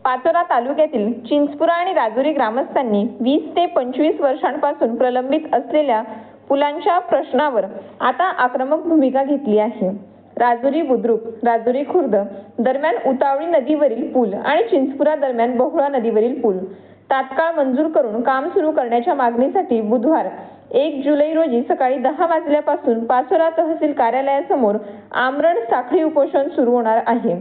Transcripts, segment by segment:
पाचोरा तालुक्यातील चिंचपुरा आणि राजुरी ग्रामस्थांनी 20 ते 25 वर्षांपासून प्रलंबित असलेल्या पुलांच्या प्रश्नावर आता आक्रमक भूमिका घेतली आहे। राजुरी बुद्रुक, राजुरी खुर्द दरम्यान उतावळी नदीवरील पूल आणि चिंचपुरा दरम्यान बहुळा नदीवरील पूल तात्काळ मंजूर करून काम सुरू करण्याच्या मागणीसाठी बुधवार 1 जुलै रोजी सकाळी 10 वाजल्यापासून पाचोरा तहसील कार्यालयासमोर आमरण साखळी उपोषण सुरू होणार आहे।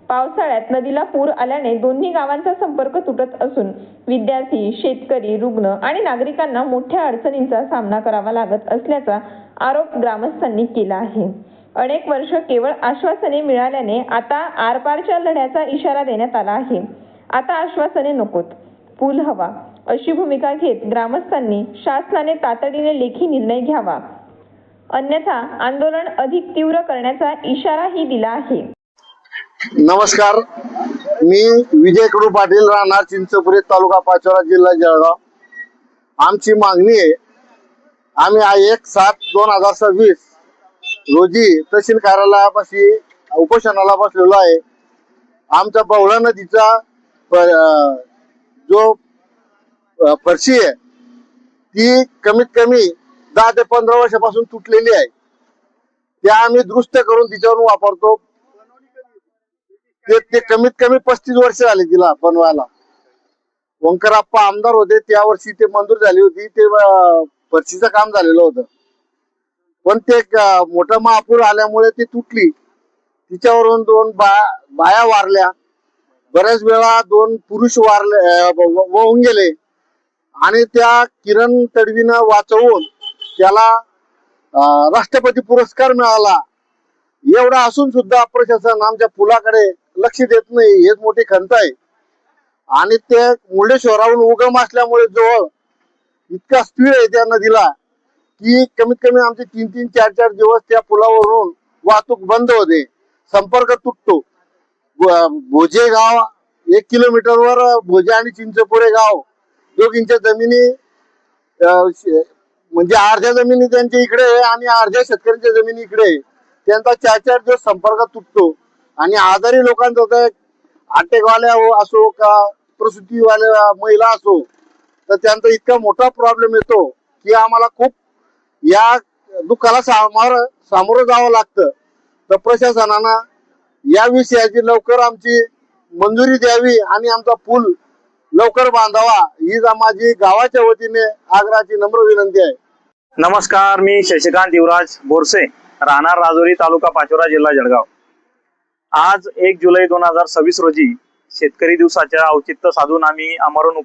पावसाळ्यात नदीला पूर आल्याने दोन्ही गावांचा संपर्क तुटत असून विद्यार्थी, शेतकरी, रुग्ण आणि नागरिकांना मोठ्या अडचणींचा सामना करावा लागत असल्याचा आरोप ग्रामस्थांनी केला आहे। अनेक वर्ष केवळ आश्वासने मिळाल्याने आता आरपारच्या लढ्याचा इशारा देण्यात आला आहे। आता आश्वासने नकोत, पूल हवा अशी भूमिका घेत ग्रामस्थांनी शासनाने तातडीने लेखी निर्णय घ्यावा, अन्यथा आंदोलन अधिक तीव्र करण्याचा इशाराही दिला आहे। नमस्कार, मी विजय कडू पाटील, राहणार चिंचपुरे, तालुका पाचोरा, जिल्हा जळगाव। आमची मागणी आहे, आम्ही 1/7/2026 रोजी तहसील कार्यालयापाशी उपोषणाला बसलेलो आहे। आमच्या बहुळा नदीचा जो फरशी आहे ती कमीत कमी 10 ते 15 वर्षापासून तुटलेली आहे। त्या आम्ही दुरुस्त करून तिच्यावर वापरतो। ते कमीत कमी 35 वर्ष झाली तिला बनवायला। वंकराप्पा आमदार होते त्या वर्षी ते मंजूर झाली होती, ते फरशीचं काम झालेलं होतं, पण ते मोठा महापूर आल्यामुळे ती तुटली। तिच्यावरून 2 बाया वारल्या, बऱ्याच वेळा 2 पुरुष वाहून गेले आणि त्या किरण तडवीनं वाचवून त्याला राष्ट्रपती पुरस्कार मिळाला। एवढा असून सुद्धा प्रशासन आमच्या पुलाकडे लक्ष देत नाही, हेच मोठी खंत आहे। आणि ते मुर्डेश्वराहून उगम असल्यामुळे जवळ इतका स्पीड आहे त्या नदीला की कमीत कमी आमचे 3-3, 4-4 दिवस त्या पुलावरून वाहतूक बंद होते, संपर्क तुटतो। भोजे गाव 1 किलोमीटरवर भोजे आणि चिंचपुरे गाव दोघींच्या जमिनी म्हणजे अर्ध्या जमिनी त्यांच्या इकडे आहे आणि अर्ध्या शेतकऱ्यांच्या जमिनी इकडे आहे। त्यांचा 4-4 दिवस संपर्क तुटतो आणि आजारी लोकांचा तर अटॅकवाल्या असो का प्रसूतीवाल्या महिला असो तर त्यांचा इतका मोठा प्रॉब्लेम येतो की आम्हाला खूप या दुःखाला सामोरं जावं लागतं। तर प्रशासनानं या विषयाची लवकर आमची मंजुरी द्यावी आणि आमचा पूल लवकर बांधावा, ही माझी गावाच्या वतीने आग्रहाची नम्र विनंती आहे। नमस्कार, मी शशिकांत युवराज बोरसे, राहणार राजुरी, तालुका पाचोरा, जिल्हा जळगाव। आज 1 जुलै 2026 रोजी शेतकरी दिवसाच्या औचित्य साधून आम्ही आमरण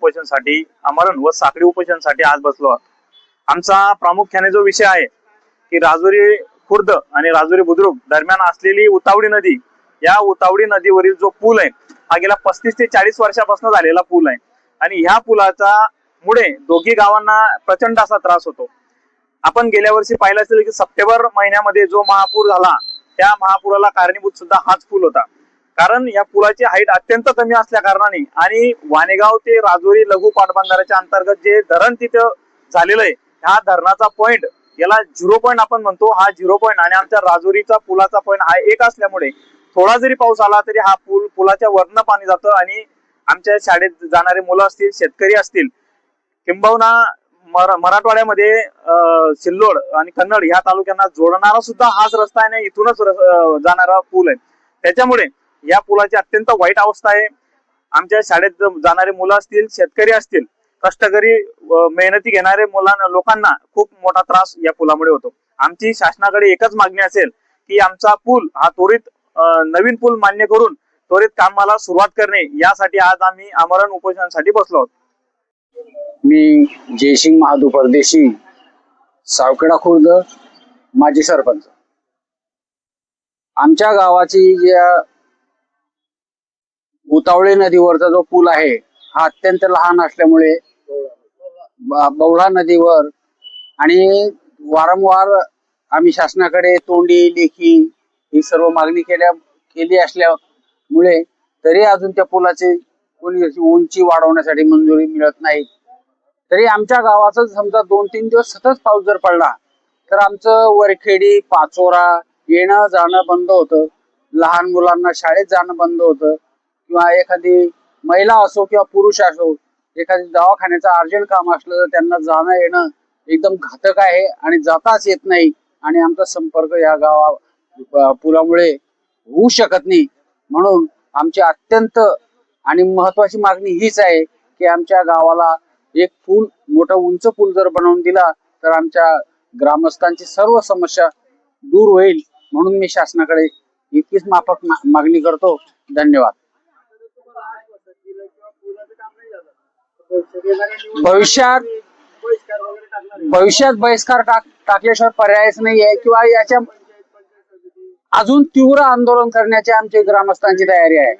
व साखळी उपोषणासाठी आज बसलो आहोत। आमचा प्रामुख्याने जो विषय आहे की राजुरी खुर्द आणि राजुरी बुद्रुक दरम्यान असलेली उतावळी नदी, या उतावळी नदीवरील जो पूल आहे हा गेल्या 35 ते 40 वर्षापासून झालेला पूल आहे आणि ह्या पुलाचा मुळे दोघी गावांना प्रचंड असा त्रास होतो। आपण गेल्या वर्षी पाहिलं असेल की सप्टेंबर महिन्यामध्ये जो महापूर झाला त्या महापुराला कारणीभूत सुद्धा हाच पूल होता, कारण या पुलाची हाईट अत्यंत कमी असल्या कारणाने आणि वाणेगाव ते राजुरी लघु पाटबंधाऱ्याच्या अंतर्गत जे धरण तिथं झालेलं आहे, ह्या धरणाचा पॉइंट याला 0 पॉइंट आपण म्हणतो, हा 0 पॉइंट आणि आमच्या राजुरीचा पुलाचा पॉइंट हा 1 असल्यामुळे थोडा जरी पाऊस आला तरी हा पुलाच्या वरनं पाणी जातं आणि आमच्या शाळेत जाणारे मुलं असतील, शेतकरी असतील, किंबहुना मराठवाड्यामध्ये सिल्लोड आणि कन्नड ह्या तालुक्यांना जोडणारा सुद्धा हाच रस्ता आहे, इथूनच जाणारा पूल आहे। त्याच्यामुळे या पुलाची अत्यंत वाईट अवस्था आहे। आमच्या शाळेत जाणारे मुलं असतील, शेतकरी असतील, कष्टकरी मेहनती घेणारे लोकांना खूप मोठा त्रास या पुलामुळे होतो। आमची शासनाकडे एकच मागणी असेल की आमचा पूल हा त्वरित नवीन पूल मान्य करून त्वरित कामाला सुरुवात करणे, यासाठी आज आम्ही आमरण उपोषणासाठी बसलो आहोत। मी जयसिंग महादू परदेशी, सावखेडा खुर्द, माजी सरपंच। आमच्या गावाची ज्या उतावळी नदीवरचा जो पूल आहे हा अत्यंत लहान असल्यामुळे बहुळा नदीवर आणि वारंवार आम्ही शासनाकडे तोंडी, लेखी ही सर्व मागणी केली असल्यामुळे तरी अजून त्या पुलाची कोणी उंची वाढवण्यासाठी मंजुरी मिळत नाही। तरी आमच्या गावाचं समजा 2-3 दिवस सतत पाऊस जर पडला तर आमचं वरखेडी, पाचोरा येणं जाणं बंद होतं, लहान मुलांना शाळेत जाणं बंद होतं किंवा एखादी महिला असो किंवा पुरुष असो, एखाद्या दवाखान्याचं अर्जंट काम असलं तर त्यांना जाणं येणं एकदम घातक आहे आणि जाताच येत नाही आणि आमचा संपर्क या पुलामुळे होऊ शकत नाही. म्हणून आमची अत्यंत आणि महत्वाची मागणी हीच आहे की आमच्या गावाला एक पूल, मोठा उंच पूल जर बनवून दिला तर आमच्या ग्रामस्थांची सर्व समस्या दूर होईल. म्हणून मी शासनाकडे इतकीच माफक मागणी करतो. धन्यवाद. भविष्यात बहिष्कार टाकल्याशिवाय पर्यायच नाही आहे किंवा याच्या अजून तीव्र आंदोलन करण्याची आमची ग्रामस्थांची तयारी आहे.